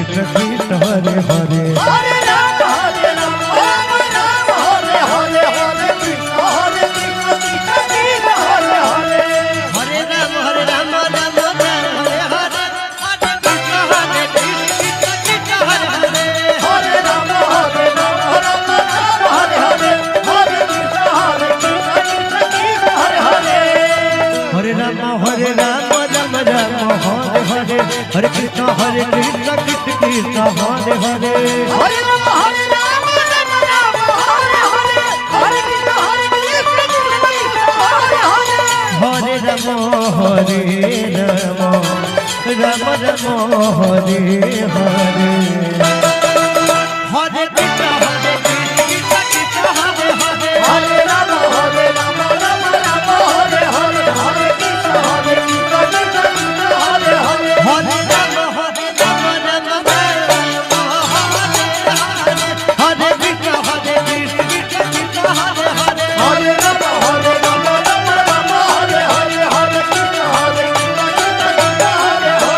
Krishna Krishna Hare Hare Hare Ram Hare Ram Ram Ram Hare Hare Hare Krishna Krishna Krishna Hare Hare Hare Ram Ram Ram Hare Hare Hare Krishna Hare Krishna Krishna Hare Hare Hare Ram Hare Ram Ram Ram Hare Hare Hare Krishna Krishna Krishna Hare Hare Hare Ram Ram Ram Ram Hare Hare Hare Krishna Krishna Krishna Hare Hare Hare Ram Hare Ram Ram Ram Hare Hare Hare Krishna Krishna Krishna Hare Hare Hare Ram Hare Ram Ram Ram Hare Hare Hare Krishna Krishna Krishna Hare Hare Hare Ram Hare Ram Ram Ram Hare Hare Hare Krishna Krishna Krishna Hare Hare Hare Ram Ram Ram Hare Krishna Krishna Krishna Hare Hare Hare Ram Hare Ram Ram Ram Hare Hare Hare Krishna Hare Hare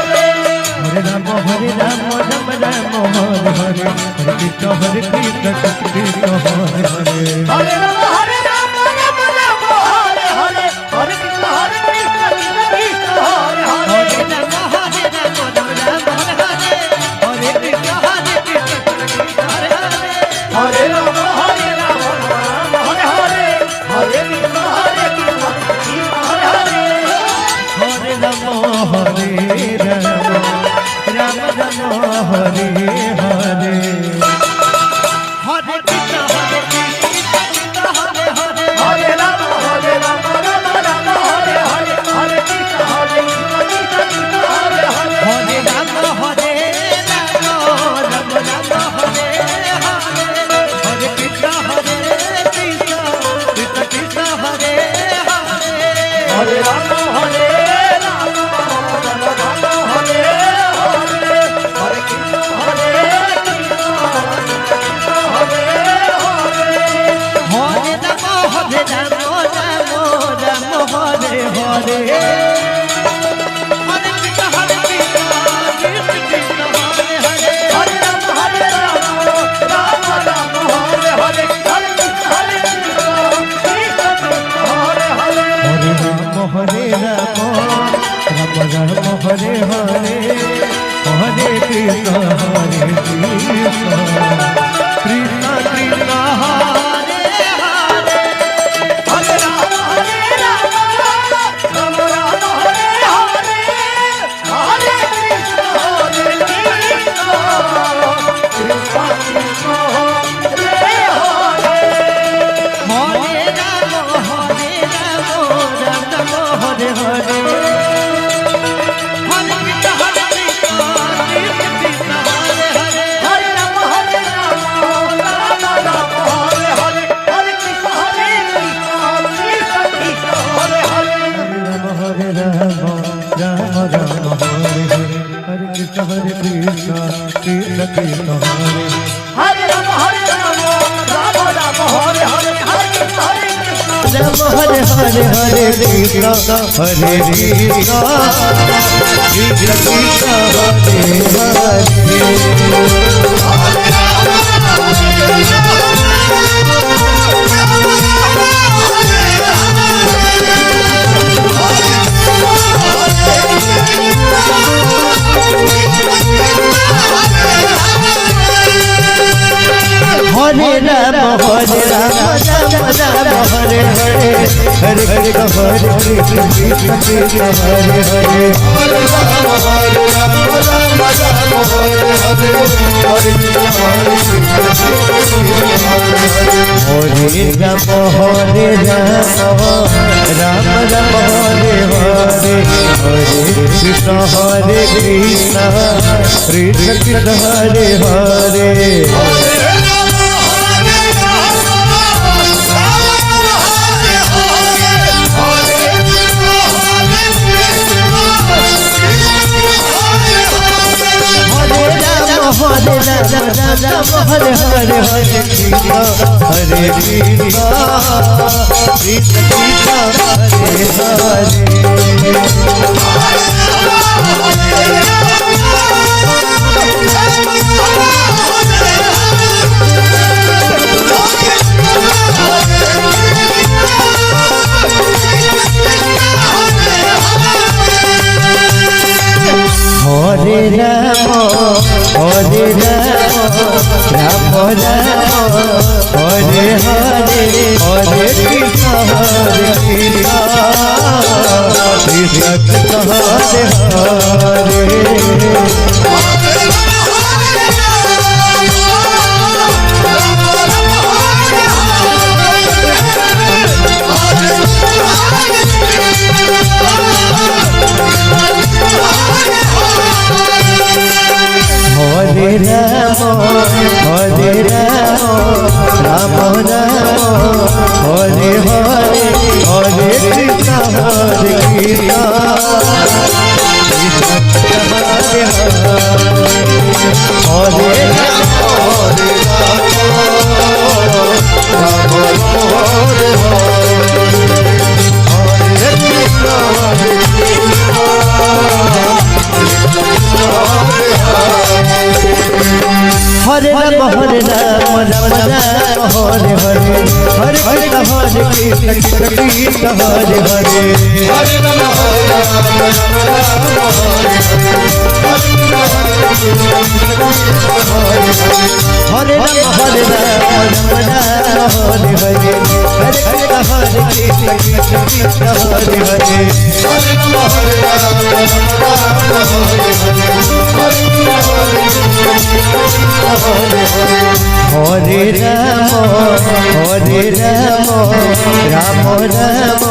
Hare Ram Ram Ram Ram Hare Hare Hare Krishna Krishna Krishna Hare Hare Hare Ram Hare Ram Ram Ram Hare Hare Hare Krishna Krishna Krishna Hare Hare Hare Ram Ram Ram Hare Krishna Krishna Hare Hare Hare Ram Hare Ram Ram Hare Hare Hare Krishna Krishna Hare Hare Hare Ram Hare Ram Ram Ram Hare Hare Hare Krishna Krishna Hare Hare Hare Ram Ram Ram Ram Hare Hare Hare Krishna Krishna Hare Hare Hare Ram Hare Ram Ram Ram Hare Hare Hare Krishna Krishna Krishna Hare Hare Hare Ram Hare Ram Ram Ram Hare Hare Hare Krishna Krishna Hare Hare Hare Ram Hare Ram Ram Ram Hare Hare Hare Krishna Krishna Krishna Hare Hare Hare Ram Ram Ram Hare Hare Hare Krishna Krishna Hare Hare Hare Ram Ram Ram Hare Hare Hare Krishna Krishna Krishna Hare Hare Hare Ram Ram Ram Hare Hare Hare Krishna Krishna Krishna Hare Hare Hare Ram Ram Hare Hare Hare Krishna Krishna Hare Hare Hare Ram Ram Ram Hare Hare Hare Krishna Krishna Krishna Hare Hare Ram Hare Ram Ram Ram Hare Hare Hare Krishna Krishna Krishna Hare Hare Ram Ram Ram Hare Hare Hare Krishna Ram Hare Hare Hare Krishna Hare Krishna Krishna Krishna Hare Hare Ram Ram Hare Hare Hare Krishna Krishna Krishna Hare Hare Hare Ram Ram Ram Hare Hare Hare Krishna Hare Ram Hare Ram Ram Ram Hare Hare Hare Krishna Krishna Krishna Hare Hare Hare Ram Hare Hare Hare Krishna Hare Krishna Krishna Krishna Hare Hare Hare Ram Hare Hare Hare Krishna Hare Krishna Hare Hare Ram Hare Hare Hare Krishna Hare Krishna Hare Hare Ram Hare Ram Ram Ram Hare Hare Hare Krishna Hare Krishna Krishna Krishna Hare Hare Hare Ram Hare Ram Hare Ram Hare Ram Hare Hare Hare Krishna Hare Krishna Krishna Krishna Hare Hare Hare Ram Hare Ram Hare Ram Ram Ram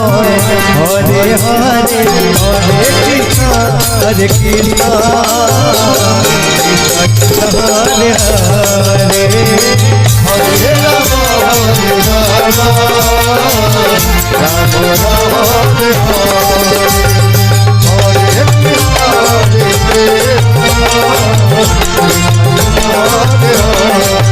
Hare Hare Hare Krishna Krishna Hare Hare